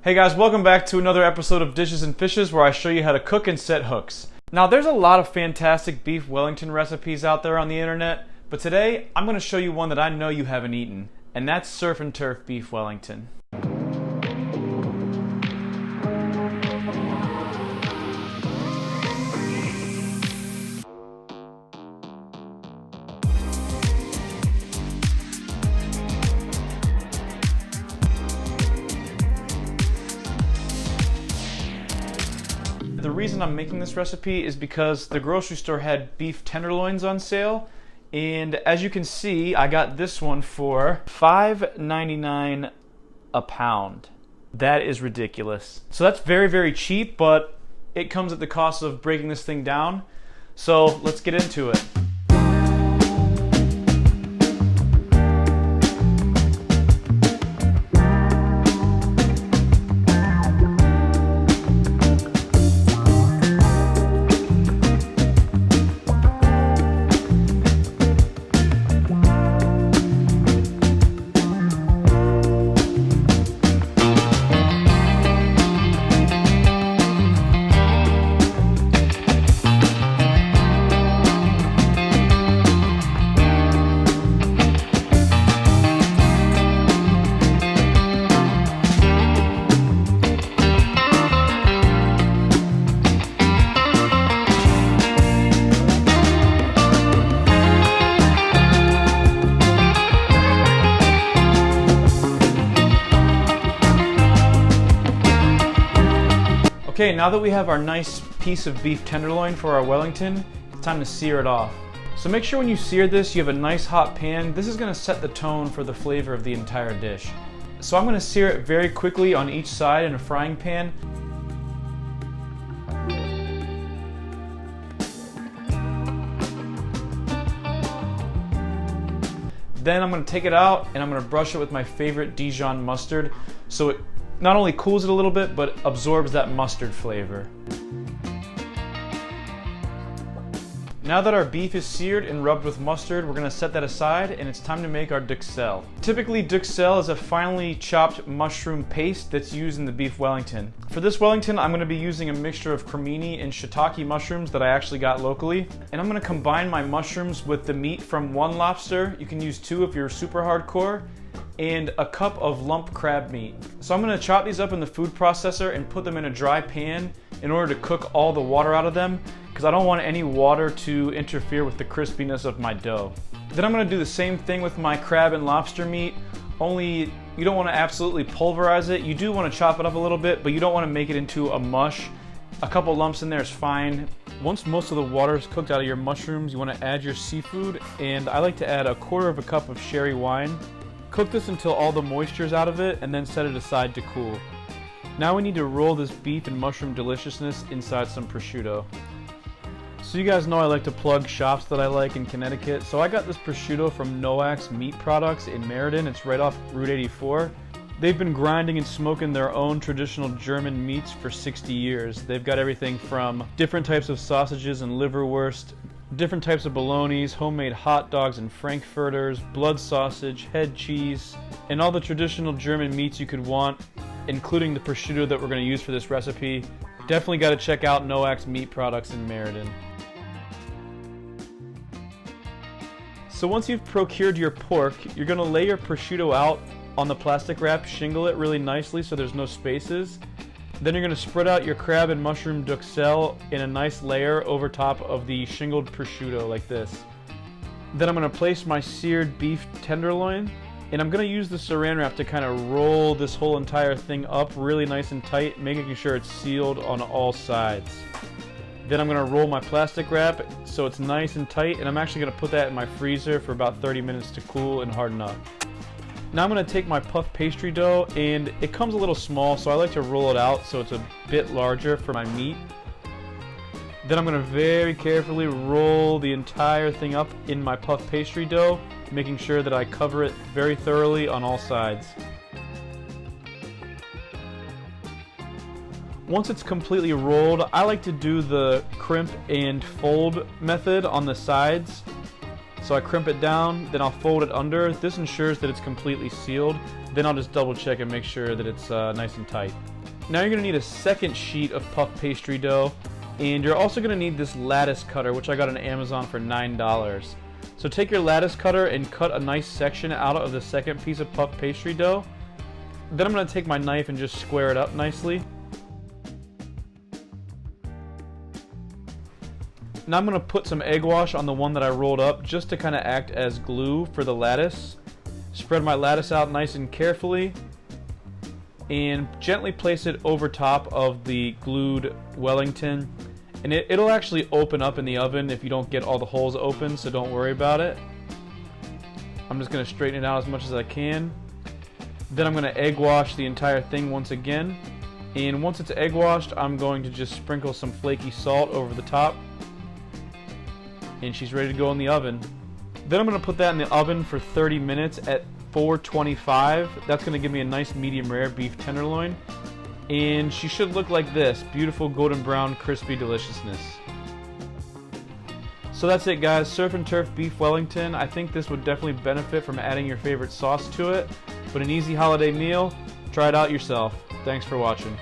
Hey guys, welcome back to another episode of Dishes and Fishes where I show you how to cook and set hooks. Now there's a lot of fantastic beef Wellington recipes out there on the internet, but today I'm going to show you one that I know you haven't eaten, and that's surf and turf beef Wellington. The reason I'm making this recipe is because the grocery store had beef tenderloins on sale, and as you can see, I got this one for $5.99 a pound. That is ridiculous. So that's very, very cheap, but it comes at the cost of breaking this thing down. So let's get into it. Okay, now that we have our nice piece of beef tenderloin for our Wellington, it's time to sear it off. So make sure when you sear this, you have a nice hot pan. This is going to set the tone for the flavor of the entire dish. So I'm going to sear it very quickly on each side in a frying pan. Then I'm going to take it out and I'm going to brush it with my favorite Dijon mustard so it not only cools it a little bit, but absorbs that mustard flavor. Now that our beef is seared and rubbed with mustard, we're going to set that aside and it's time to make our duxelles. Typically, duxelles is a finely chopped mushroom paste that's used in the beef Wellington. For this Wellington, I'm going to be using a mixture of cremini and shiitake mushrooms that I actually got locally. And I'm going to combine my mushrooms with the meat from one lobster. You can use 2 if you're super hardcore. And a cup of lump crab meat. So I'm going to chop these up in the food processor and put them in a dry pan in order to cook all the water out of them, because I don't want any water to interfere with the crispiness of my dough. Then I'm going to do the same thing with my crab and lobster meat, only you don't want to absolutely pulverize it. You do want to chop it up a little bit, but you don't want to make it into a mush. A couple lumps in there is fine. Once most of the water is cooked out of your mushrooms, you want to add your seafood, and I like to add 1/4 cup of sherry wine. Cook this until all the moisture is out of it and then set it aside to cool. Now we need to roll this beef and mushroom deliciousness inside some prosciutto. So you guys know I like to plug shops that I like in Connecticut. So I got this prosciutto from Noack's Meat Products in Meriden. It's right off Route 84. They've been grinding and smoking their own traditional German meats for 60 years. They've got everything from different types of sausages and liverwurst, different types of bolognas, homemade hot dogs and frankfurters, blood sausage, head cheese, and all the traditional German meats you could want, including the prosciutto that we're going to use for this recipe. Definitely got to check out Noack's Meat Products in Meriden. So once you've procured your pork, you're going to lay your prosciutto out on the plastic wrap, shingle it really nicely so there's no spaces. Then you're going to spread out your crab and mushroom duxelle in a nice layer over top of the shingled prosciutto like this. Then I'm going to place my seared beef tenderloin, and I'm going to use the saran wrap to kind of roll this whole entire thing up really nice and tight, making sure it's sealed on all sides. Then I'm going to roll my plastic wrap so it's nice and tight, and I'm actually going to put that in my freezer for about 30 minutes to cool and harden up. Now I'm going to take my puff pastry dough, and it comes a little small, so I like to roll it out so it's a bit larger for my meat. Then I'm going to very carefully roll the entire thing up in my puff pastry dough, making sure that I cover it very thoroughly on all sides. Once it's completely rolled, I like to do the crimp and fold method on the sides. So I crimp it down, then I'll fold it under. This ensures that it's completely sealed. Then I'll just double check and make sure that it's nice and tight. Now you're going to need a second sheet of puff pastry dough, and you're also going to need this lattice cutter, which I got on Amazon for $9. So take your lattice cutter and cut a nice section out of the second piece of puff pastry dough. Then I'm going to take my knife and just square it up nicely. Now I'm going to put some egg wash on the one that I rolled up just to kind of act as glue for the lattice. Spread my lattice out nice and carefully and gently place it over top of the glued Wellington. And it'll actually open up in the oven if you don't get all the holes open, so don't worry about it. I'm just going to straighten it out as much as I can. Then I'm going to egg wash the entire thing once again. And once it's egg washed, I'm going to just sprinkle some flaky salt over the top. And she's ready to go in the oven. Then I'm going to put that in the oven for 30 minutes at 425. That's going to give me a nice medium rare beef tenderloin. And she should look like this, beautiful golden brown crispy deliciousness. So that's it, guys. Surf and turf beef Wellington. I think this would definitely benefit from adding your favorite sauce to it. But an easy holiday meal, try it out yourself. Thanks for watching.